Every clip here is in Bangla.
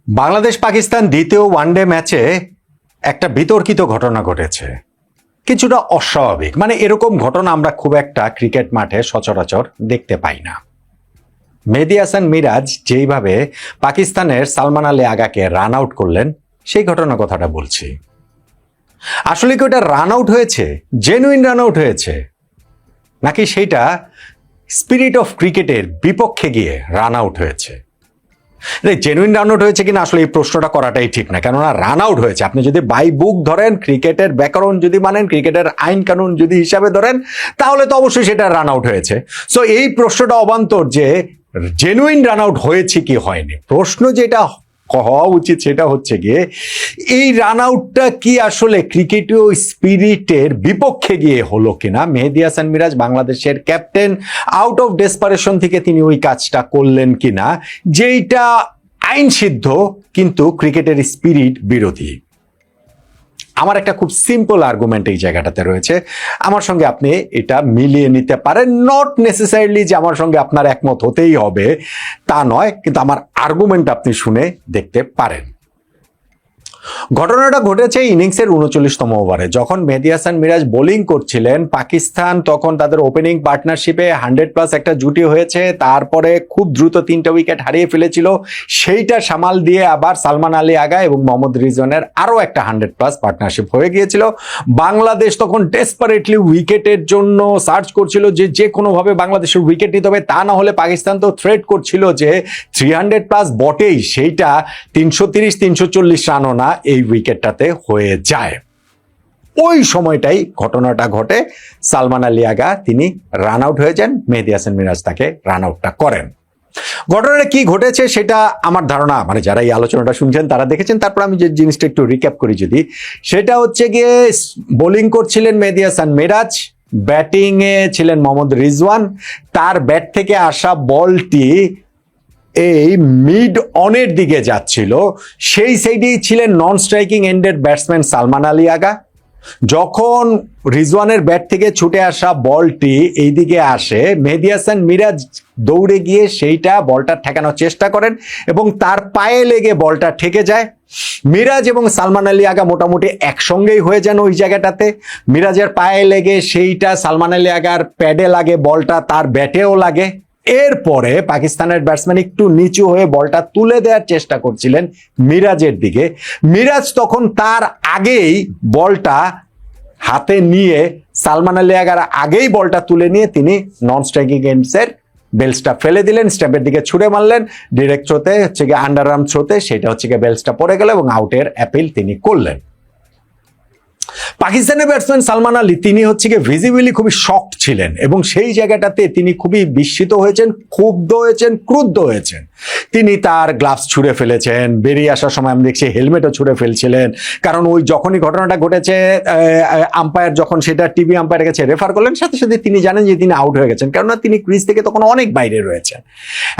বাংলাদেশ পাকিস্তান দ্বিতীয় ওয়ানডে ম্যাচে একটা বিতর্কিত ঘটনা ঘটেছে, কিছুটা অস্বাভাবিক। মানে এরকম ঘটনা আমরা খুব একটা ক্রিকেট মাঠে সচরাচর দেখতে পাই না। মেহেদী হাসান মিরাজ যেইভাবে পাকিস্তানের সালমান আলী আগাকে রান আউট করলেন, সেই ঘটনার কথাটা বলছি। আসলে কি ওটা রান আউট হয়েছে, জেনুইন রান আউট হয়েছে, নাকি সেইটা স্পিরিট অফ ক্রিকেটের বিপক্ষে গিয়ে রান আউট হয়েছে? জেনুইন রান আউট হয়েছে কিনা আসলে এই প্রশ্নটা করাটাই ঠিক না, কেননা রান আউট হয়েছে। আপনি যদি বাই বুক ধরেন, ক্রিকেটের ব্যাকরণ যদি মানেন, ক্রিকেটের আইন কানুন যদি হিসাবে ধরেন, তাহলে তো অবশ্যই সেটা রান আউট হয়েছে। সো এই প্রশ্নটা অবান্তর যে জেনুইন রান আউট হয়েছে কি হয়নি। প্রশ্ন যেটা হওয়া উচিত সেটা হচ্ছে গিয়ে এই রান আউটটা কি আসলে ক্রিকেটীয় স্পিরিটের বিপক্ষে গিয়ে হলো কিনা। মেহেদী হাসান মিরাজ বাংলাদেশের ক্যাপ্টেন, আউট অফ ডেসপারেশন থেকে তিনি ওই কাজটা করলেন কিনা, যেইটা আইন সিদ্ধ কিন্তু ক্রিকেটের স্পিরিট বিরোধী। আমার একটা খুব সিম্পল আর্গুমেন্ট এই জায়গাটাতে রয়েছে, আমার সঙ্গে আপনি এটা মিলিয়ে নিতে পারেন। নট নেসেসারিলি যে আমার সঙ্গে আপনার একমত হতেই হবে তা নয়, কিন্তু আমার আর্গুমেন্ট আপনি শুনে দেখতে পারেন। ঘটনাটা ঘটেছে ইনিংসের 39তম ওভারে, যখন মেহেদী হাসান মিরাজ বোলিং করছিলেন। পাকিস্তান তখন তাদের ওপেনিং পার্টনারশিপে 100+ একটা জুটি হয়েছে, তারপরে খুব দ্রুত 3টা উইকেট হারিয়ে ফেলেছিল। সেইটা সামাল দিয়ে আবার সালমান আলী আগা এবং মোহাম্মদ রিজওয়ানের আরো একটা 100+ পার্টনারশিপ হয়ে গিয়েছিল। বাংলাদেশ তখন ডেসপারেটলি উইকেটের জন্য সার্চ করছিল, যে কোনোভাবে বাংলাদেশের উইকেট নিতে হবে, তা না হলে পাকিস্তান তো থ্রেট করছিল যে 300+ বটেই, সেইটা 330-340 রানও না এই উইকেটটাতে হয়ে যায়। ওই সময়টাই ঘটনাটা ঘটে, সালমান আলী আগা তিনি রান আউট হয়ে যান, মেহেদী হাসান মিরাজ তাকে রান আউটটা করেন। ঘটনাটা কি ঘটেছে সেটা আমার ধারণা, মানে যারা এই আলোচনাটা শুনছেন তারা দেখেছেন। তারপর আমি যে জিনিসটা একটু রিক্যাপ করি, যদি সেটা হচ্ছে গিয়ে বোলিং করছিলেন মেহেদী হাসান মিরাজ, ব্যাটিং এ ছিলেন মোহাম্মদ রিজওয়ান। তার ব্যাট থেকে আসা বলটি এই মিড অনের দিকে যাচ্ছিল, সেই সাইডেই ছিলেন নন স্ট্রাইকিং এন্ডের ব্যাটসম্যান সালমান আলী আগা। যখন রিজওয়ানের ব্যাট থেকে ছুটে আসা বলটি এই দিকে আসে, মেহেদী হাসান মিরাজ দৌড়ে গিয়ে সেইটা বলটা ঠেকানোর চেষ্টা করেন এবং তার পায়ে লেগে বলটা ঠেকে যায়। মিরাজ এবং সালমান আলী আগা মোটামুটি একসঙ্গেই হয়ে যান ওই জায়গাটাতে। মিরাজের পায়ে লেগে সেইটা সালমান আলী আগার প্যাডে লাগে, বলটা তার ব্যাটেও লাগে। এরপরে পাকিস্তানের ব্যাটসম্যান একটু নিচু হয়ে বলটা তুলে দেওয়ার চেষ্টা করছিলেন মিরাজের দিকে। মিরাজ তখন তার আগেই বলটা হাতে নিয়ে, সালমান আলী আগার আগেই বলটা তুলে নিয়ে তিনি নন স্ট্রাইকিং এন্ডসের বেলসটা ফেলে দিলেন, স্ট্যাম্পের দিকে ছুড়ে মারলেন। ডিরেক্ট থ্রোতে হচ্ছে গিয়ে আন্ডার আর্ম থ্রোতে সেটা হচ্ছে গিয়ে বেলসটা পড়ে গেল এবং আউটের অ্যাপিল তিনি করলেন। পাকিস্তানের ব্যাটসম্যান সালমান আলী তিনি হচ্ছে গিয়ে ভিজিবলি খুবই শকড ছিলেন এবং সেই জায়গাটাতে তিনি খুবই বিস্মিত হয়েছেন, ক্ষুব্ধ হয়েছেন, ক্রুদ্ধ হয়েছেন। তিনি তার গ্লাভস ছুঁড়ে ফেলেছেন, বেরিয়ে আসার সময় আমি দেখছি হেলমেটও ছুঁড়ে ফেলছিলেন। কারণ ওই যখনই ঘটনাটা ঘটেছে, আম্পায়ার যখন সেটা টিভি আম্পায়ারের কাছে রেফার করলেন, সাথে সাথে তিনি জানেন যে তিনি আউট হয়ে গেছেন, কেননা তিনি ক্রিজ থেকে তখন অনেক বাইরে রয়েছেন।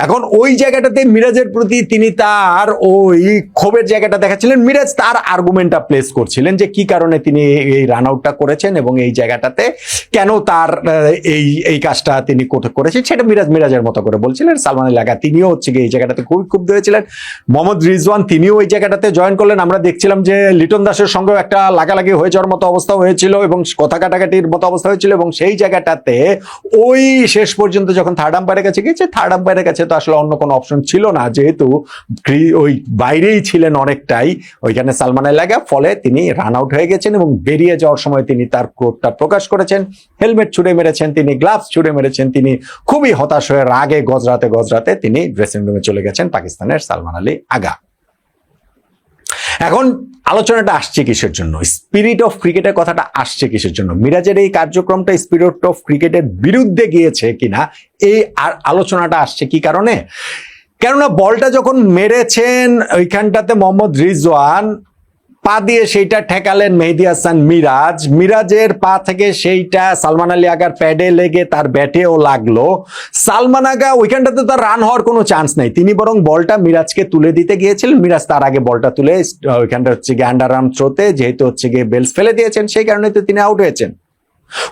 এখন ওই জায়গাটাতে মিরাজের প্রতি তিনি তার ওই ক্ষোভের জায়গাটা দেখাচ্ছিলেন। মিরাজ তার আর্গুমেন্টটা প্লেস করছিলেন যে কি কারণে তিনি এই রান আউটটা করেছেন এবং এই জায়গাটাতে কেন তার এই কাজটা তিনি করেছেন, সেটা মিরাজের মতো করে বলছিলেন। সালমান আলী আগা তিনিও হচ্ছে গিয়ে এই জায়গাটাতে খুবই ক্ষুব্ধ হয়েছিলেন। মোহাম্মদ রিজওয়ান তিনিও ওই জায়গাটাতে জয়েন করলেন। আমরা দেখছিলাম যে লিটন দাসের সঙ্গেও একটা লাগালাগি হয়ে যাওয়ার মতো অবস্থা হয়েছিল এবং কথা কাটাকাটির মতো অবস্থা হয়েছিল এবং সেই জায়গাটাতে ওই শেষ পর্যন্ত যখন থার্ড আম্পায়ারের কাছে গিয়েছে, থার্ড আম্পায়ারের কাছে তো আসলে অন্য কোনো অপশন ছিল না, যেহেতু ওই বাইরেই ছিলেন অনেকটাই ওইখানে সালমান আলী আগা। ফলে তিনি রান আউট হয়ে গেছেন এবং বেরিয়ে যাওয়ার সময় তিনি তার ক্রোধটা প্রকাশ করেছেন। হেলমেট ছুঁড়ে মেরেছেন তিনি, গ্লাভস ছুঁড়ে মেরেছেন তিনি, খুবই হতাশ হয়ে রাগে গজরাতে তিনি ড্রেসিং রুমে চলে গেছেন পাকিস্তানের সালমান আলী আগা। এখন আলোচনাটা আসছে কিসের জন্য, স্পিরিট অফ ক্রিকেটের কথাটা আসছে কিসের জন্য, মিরাজের এই কার্যক্রমটা স্পিরিট অফ ক্রিকেটের বিরুদ্ধে গিয়েছে কিনা, এই আলোচনাটা আসছে কি কারণে? কেননা বলটা যখন মেরেছেন ওইখানটাতে মোহাম্মদ রিজওয়ান পা দিয়ে সেইটা ঠেকালেন মেহেদী হাসান মিরাজ, মিরাজের পা থেকে সেইটা সালমান আলী আগার প্যাডে লেগে তার ব্যাটেও লাগলো। সালমান আগা ওইখানটাতে তার রান হওয়ার কোনো চান্স নেই, তিনি বরং বলটা মিরাজকে তুলে দিতে গিয়েছিলেন। মিরাজ তার আগে বলটা তুলে ওইখানটা হচ্ছে গিয়ে আন্ডার আর্ম থ্রোতে, যেহেতু হচ্ছে গিয়ে বেলস ফেলে দিয়েছেন, সেই কারণে তো তিনি আউট হয়েছেন।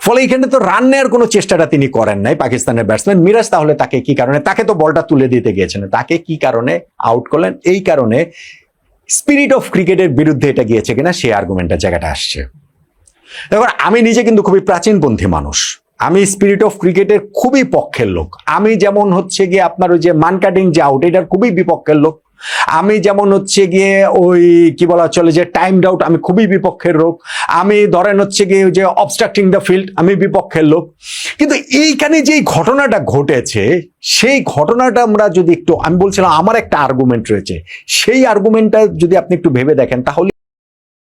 ফলে এখানে তো রান নেওয়ার কোনো চেষ্টাটা তিনি করেন নাই পাকিস্তানের ব্যাটসম্যান মিরাজ। তাহলে তাকে কি কারণে, তাকে তো বলটা তুলে দিতে গিয়েছেন, তাকে কি কারণে আউট করলেন? এই কারণে স্পিরিট অফ ক্রিকেটের বিরুদ্ধে এটা গিয়েছে কিনা সেই আর্গুমেন্টের জায়গাটা আসছে। এবার আমি নিজে কিন্তু খুবই প্রাচীনপন্থী মানুষ, আমি স্পিরিট অফ ক্রিকেটের খুবই পক্ষের লোক। আমি যেমন হচ্ছে গিয়ে আপনার ওই যে মান কাটিং যে আউট, এটার খুবই বিপক্ষের লোক। আমি যেমন হচ্ছে গিয়ে ওই কি বলা চলে যে টাইম আউট, আমি খুবই বিপক্ষের লোক। আমি ধরেন হচ্ছে গিয়ে ওই যে অবস্ট্রাক্টিং দ্য ফিল্ড, আমি বিপক্ষের লোক। কিন্তু এইখানে যে ঘটনাটা ঘটেছে, সেই ঘটনাটা আমরা যদি একটু, আমি বলছিলাম আমার একটা আর্গুমেন্ট রয়েছে, সেই আর্গুমেন্টটা যদি আপনি একটু ভেবে দেখেন তাহলে